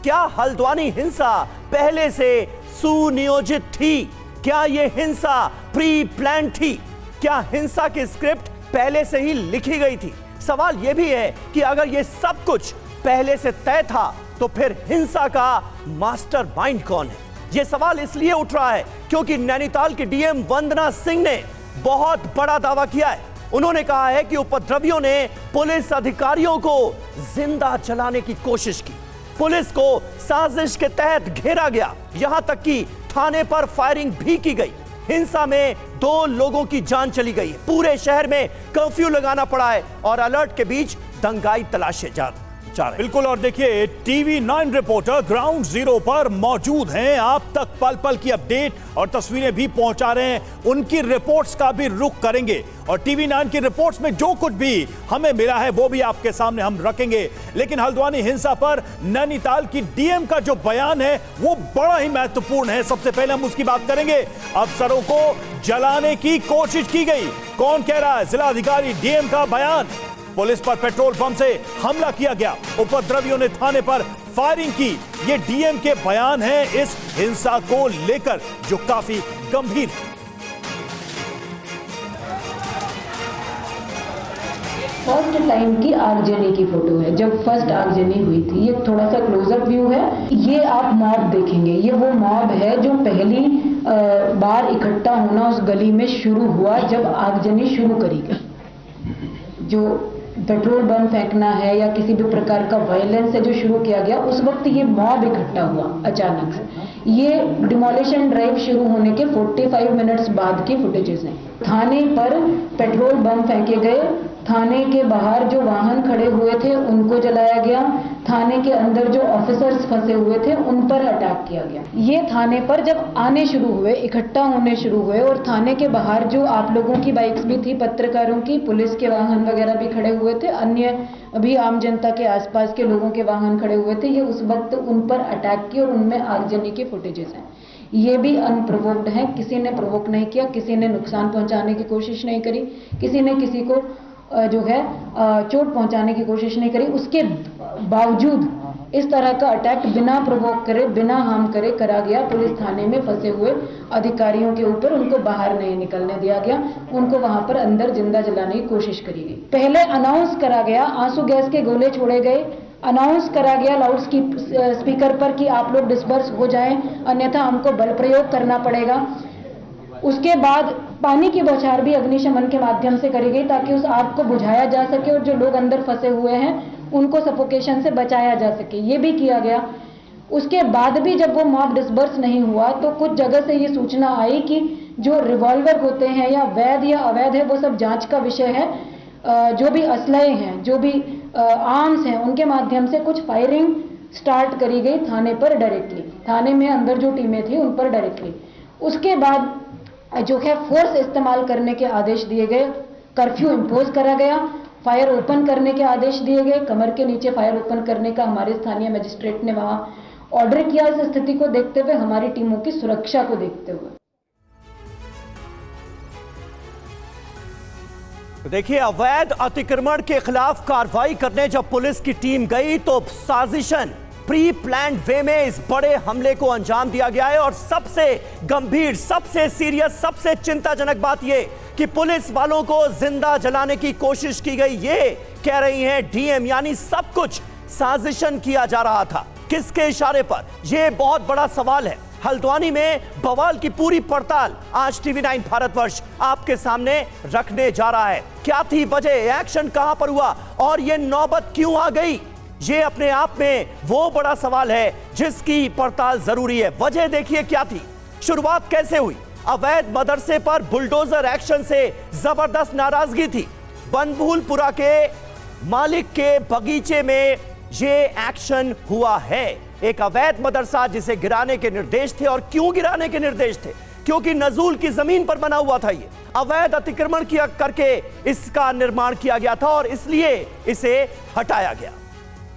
क्या हल्द्वानी हिंसा पहले से सुनियोजित थी? क्या यह हिंसा प्री प्लान थी? क्या हिंसा की स्क्रिप्ट पहले से ही लिखी गई थी? सवाल यह भी है कि अगर यह सब कुछ पहले से तय था तो फिर हिंसा का मास्टरमाइंड कौन है? यह सवाल इसलिए उठ रहा है क्योंकि नैनीताल की डीएम वंदना सिंह ने बहुत बड़ा दावा किया है। उन्होंने कहा है कि उपद्रवियों ने पुलिस अधिकारियों को जिंदा जलाने की कोशिश की। पुलिस को साजिश के तहत घेरा गया, यहां तक कि थाने पर फायरिंग भी की गई। हिंसा में 2 लोगों की जान चली गई है। पूरे शहर में कर्फ्यू लगाना पड़ा है और अलर्ट के बीच दंगाई तलाशे जा रहे। बिल्कुल, और देखिए टीवी 9 रिपोर्टर ग्राउंड जीरो पर मौजूद हैं, आप तक पल पल की अपडेट और तस्वीरें भी पहुंचा रहे हैं। उनकी रिपोर्ट्स का भी रुख करेंगे और टीवी 9 की रिपोर्ट्स में जो कुछ भी हमें मिला है वो भी आपके सामने हम रखेंगे। लेकिन हल्द्वानी हिंसा पर नैनीताल की डीएम का जो बयान है वो बड़ा ही महत्वपूर्ण है। सबसे पहले हम उसकी बात करेंगे। अफसरों को जलाने की कोशिश की गई, कौन कह रहा है? जिलाधिकारी डीएम का बयान। पुलिस पर पेट्रोल पंप से हमला किया गया, उपद्रवियों ने थाने पर फायरिंग की। ये डीएम के बयान है इस हिंसा को लेकर जो काफी गंभीर है। फर्स्ट टाइम की आगजनी की फोटो है, जब फर्स्ट आगजनी हुई थी। ये थोड़ा सा क्लोजअप व्यू है। ये आप मॉब देखेंगे, ये वो मॉब है जो पहली बार इकट्ठा होना उस गली में शुरू हुआ जब आगजनी शुरू करी गई। जो पेट्रोल बम फेंकना है या किसी भी प्रकार का वायलेंस है जो शुरू किया गया, उस वक्त ये मॉब इकट्ठा हुआ अचानक से। ये डिमोलिशन ड्राइव शुरू होने के 45 मिनट्स बाद की फुटेजेस हैं। थाने पर पेट्रोल बम फेंके गए, थाने के बाहर जो वाहन खड़े हुए थे उनको जलाया गया, थाने के अंदर जो ऑफिसर्स फंसे हुए थे उन पर अटैक किया गया। ये थाने पर जब आने शुरू हुए, इकट्ठा होने शुरू हुए, और थाने के बाहर जो आप लोगों की बाइक्स भी थी, पत्रकारों की, पुलिस के वाहन वगैरह भी खड़े हुए थे, अन्य भी आम जनता के आसपास के लोगों के वाहन खड़े हुए थे। ये उस वक्त उन पर अटैक किए और उनमें आगजनी की फुटेजेस हैं। ये भी अनप्रोवोक्ड है, किसी ने प्रोवोक नहीं किया, किसी ने नुकसान पहुंचाने की कोशिश नहीं करी, किसी ने किसी को जो है चोट पहुंचाने की कोशिश नहीं करी। उसके बावजूद इस तरह का अटैक बिना प्रोवोक करे, बिना हार्म करे करा गया। पुलिस थाने में फंसे हुए अधिकारियों के ऊपर उनको बाहर नहीं निकलने दिया गया, उनको वहां पर अंदर जिंदा जलाने की कोशिश करी गई। पहले अनाउंस करा गया, आंसू गैस के गोले छोड़े गए, अनाउंस करा गया लाउड स्पीकर पर कि आप लोग डिस्पर्स हो जाएं, अन्यथा हमको बल प्रयोग करना पड़ेगा। उसके बाद पानी की बौछार भी अग्निशमन के माध्यम से करी गई ताकि उस आग को बुझाया जा सके और जो लोग अंदर फंसे हुए हैं उनको सफोकेशन से बचाया जा सके, ये भी किया गया। उसके बाद भी जब वो मॉब डिस्पर्स नहीं हुआ तो कुछ जगह से ये सूचना आई कि जो रिवॉल्वर होते हैं या वैध या अवैध है वो सब जांच का विषय है। जो भी असलहे हैं, जो भी आर्म्स हैं, उनके माध्यम से कुछ फायरिंग स्टार्ट करी गई थाने पर डायरेक्टली, थाने में अंदर जो टीमें थी उन पर डायरेक्टली। उसके बाद जो है फोर्स इस्तेमाल करने के आदेश दिए गए, कर्फ्यू इम्पोज करा गया, फायर ओपन करने के आदेश दिए गए। कमर के नीचे फायर ओपन करने का हमारे स्थानीय मजिस्ट्रेट ने वहां ऑर्डर किया। इस स्थिति को देखते हुए, हमारी टीमों की सुरक्षा को देखते हुए। देखिए, अवैध अतिक्रमण के खिलाफ कार्रवाई करने जब पुलिस की टीम गई तो साजिशन प्री प्लान्ड वे में इस बड़े हमले को अंजाम दिया गया है। और सबसे गंभीर, सबसे सीरियस, सबसे चिंताजनक बात यह कि पुलिस वालों को जिंदा जलाने की कोशिश की गई, ये कह रही हैं डीएम। यानी सब कुछ साजिशन किया जा रहा था। किसके इशारे पर? यह बहुत बड़ा सवाल है। हल्द्वानी में बवाल की पूरी पड़ताल आज टीवी 9 भारतवर्ष आपके सामने रखने जा रहा है। क्या थी वजह? एक्शन कहां पर हुआ और यह नौबत क्यों आ गई? ये अपने आप में वो बड़ा सवाल है जिसकी पड़ताल जरूरी है। वजह देखिए क्या थी, शुरुआत कैसे हुई। अवैध मदरसे पर बुलडोजर एक्शन से जबरदस्त नाराजगी थी। बनभूलपुरा के मालिक के बगीचे में ये एक्शन हुआ है। एक अवैध मदरसा जिसे गिराने के निर्देश थे। और क्यों गिराने के निर्देश थे? क्योंकि नजूल की जमीन पर बना हुआ था। ये अवैध अतिक्रमण किया करके इसका निर्माण किया गया था और इसलिए इसे हटाया गया।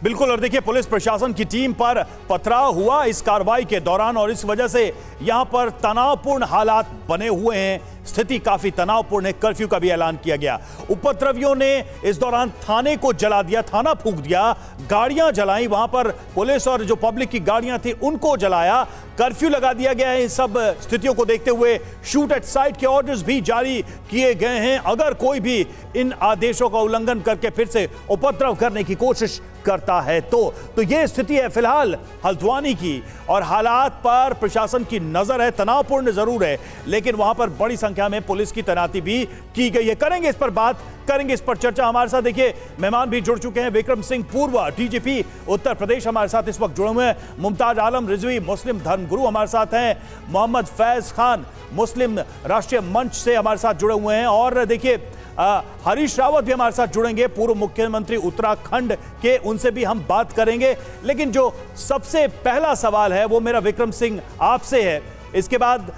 बिल्कुल, और देखिए पुलिस प्रशासन की टीम पर पथराव हुआ इस कार्रवाई के दौरान और इस वजह से यहां पर तनावपूर्ण हालात बने हुए हैं। स्थिति काफी तनावपूर्ण है। कर्फ्यू का भी ऐलान किया गया। उपद्रवियों ने इस दौरान थाने को जला दिया, थाना फूंक दिया, गाड़ियां जलाई, वहां पर पुलिस और जो पब्लिक की गाड़ियां थी उनको जलाया। कर्फ्यू लगा दिया गया है। इन सब स्थितियों को देखते हुए शूट एट साइट के ऑर्डर्स भी जारी किए गए हैं। अगर कोई भी इन आदेशों का उल्लंघन करके फिर से उपद्रव करने की कोशिश करता है तो यह स्थिति है फिलहाल हल्द्वानी की, और हालात पर प्रशासन की नजर है। तनावपूर्ण जरूर है, लेकिन वहां पर बड़ी संख्या में पुलिस की तैनाती भी की गई है। करेंगे इस पर बात, करेंगे इस पर चर्चा। हमारे साथ देखिए मेहमान भी जुड़ चुके हैं। विक्रम सिंह पूर्व डीजीपी उत्तर प्रदेश हमारे साथ इस वक्त जुड़े हुए हैं। मुमताज आलम रिजवी मुस्लिम धर्मगुरु हमारे साथ हैं। मोहम्मद फैज खान मुस्लिम राष्ट्रीय मंच से हमारे साथ जुड़े हुए हैं। और देखिए हरीश रावत भी हमारे साथ जुड़ेंगे, पूर्व मुख्यमंत्री उत्तराखंड के, उनसे भी हम बात करेंगे। लेकिन जो सबसे पहला सवाल है वो मेरा विक्रम सिंह आपसे है। इसके बाद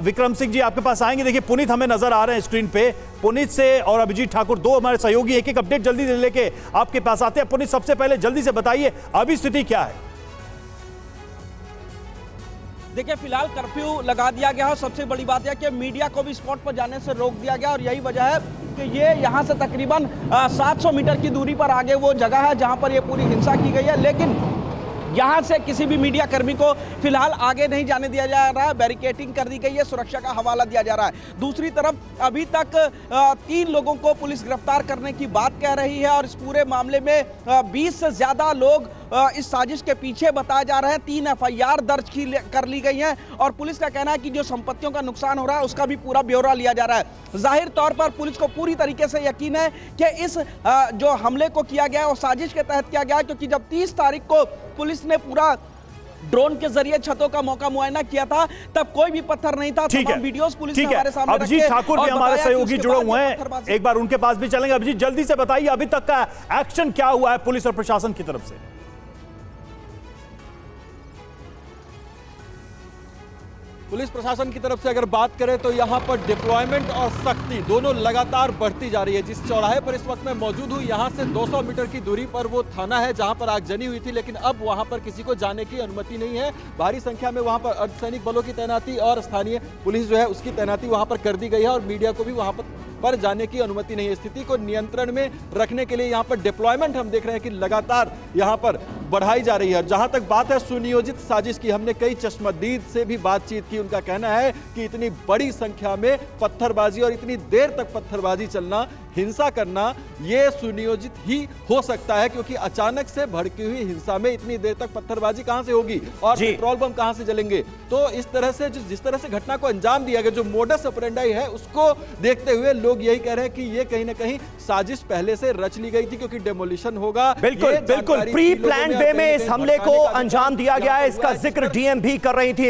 विक्रम सिंह जी आपके पास आएंगे। देखिए पुनीत हमें नजर आ रहे हैं स्क्रीन पे, पुनीत से और अभिजीत ठाकुर दो हमारे सहयोगी एक अपडेट जल्दी से लेके आपके पास आते हैं। पुनीत सबसे पहले जल्दी से बताइए अभी स्थिति क्या है? देखिए फिलहाल कर्फ्यू लगा दिया गया है। सबसे बड़ी बात यह कि मीडिया को भी स्पॉट पर जाने से रोक दिया गया, और यही वजह है कि ये यहाँ से तकरीबन 700 मीटर की दूरी पर आगे वो जगह है जहाँ पर ये पूरी हिंसा की गई है। लेकिन यहाँ से किसी भी मीडिया कर्मी को फिलहाल आगे नहीं जाने दिया जा रहा है। बैरिकेडिंग कर दी गई है, सुरक्षा का हवाला दिया जा रहा है। दूसरी तरफ अभी तक 3 लोगों को पुलिस गिरफ्तार करने की बात कह रही है, और इस पूरे मामले में 20 से ज्यादा लोग इस साजिश के पीछे बताए जा रहे हैं। 3 FIR दर्ज कर ली गई हैं, और पुलिस का कहना है कि जो संपत्तियों का नुकसान हो रहा है उसका भी पूरा ब्यौरा लिया जा रहा है। जाहिर तौर पर पुलिस को पूरी तरीके से यकीन है कि इस जो हमले को किया गया है वो साजिश के तहत किया गया है, क्योंकि जब 30 तारीख को पुलिस ने पूरा ड्रोन के जरिए छतों का मौका मुआयना किया था तब कोई भी पत्थर नहीं था। तमाम वीडियोस पुलिस ने हमारे सामने रखे। अभिजीत ठाकुर भी हमारे सहयोगी जुड़े हुए हैं, एक बार उनके पास भी चलेंगे। अभिजीत जल्दी से बताइए अभी तक का एक्शन क्या हुआ है पुलिस और प्रशासन की तरफ से? पुलिस प्रशासन की तरफ से अगर बात करें तो यहाँ पर डिप्लॉयमेंट और सख्ती दोनों लगातार बढ़ती जा रही है। जिस चौराहे पर इस वक्त मैं मौजूद हूँ, यहाँ से 200 मीटर की दूरी पर वो थाना है जहाँ पर आगजनी हुई थी, लेकिन अब वहाँ पर किसी को जाने की अनुमति नहीं है। भारी संख्या में वहाँ पर अर्धसैनिक बलों की तैनाती और स्थानीय पुलिस जो है उसकी तैनाती वहाँ पर कर दी गई है, और मीडिया को भी वहाँ पर जाने की अनुमति नहीं है। स्थिति को नियंत्रण में रखने के लिए यहाँ पर डिप्लॉयमेंट हम देख रहे हैं कि लगातार यहाँ पर बढ़ाई जा रही है। जहां तक बात है सुनियोजित साजिश की, हमने कई चश्मदीद से भी बातचीत की। उनका कहना है कि इतनी बड़ी संख्या में पत्थरबाजी और इतनी देर तक पत्थरबाजी चलना, हिंसा करना, ये सुनियोजित ही हो सकता है, क्योंकि अचानक से भड़की हुई हिंसा में इतनी देर तक पत्थरबाजी कहां से होगी और पेट्रोल बम कहां से जलेंगे। तो इस तरह से जिस तरह से घटना को अंजाम दिया गया, जो मोडस ऑपरेंडी है, उसको देखते हुए लोग यही कह रहे हैं कि ये कहीं ना कहीं साजिश पहले से रच ली गई थी, क्योंकि डेमोलिशन होगा। बिल्कुल प्री प्लान वे में इस हमले को अंजाम दिया गया है, इसका जिक्र डीएम भी कर रही थी।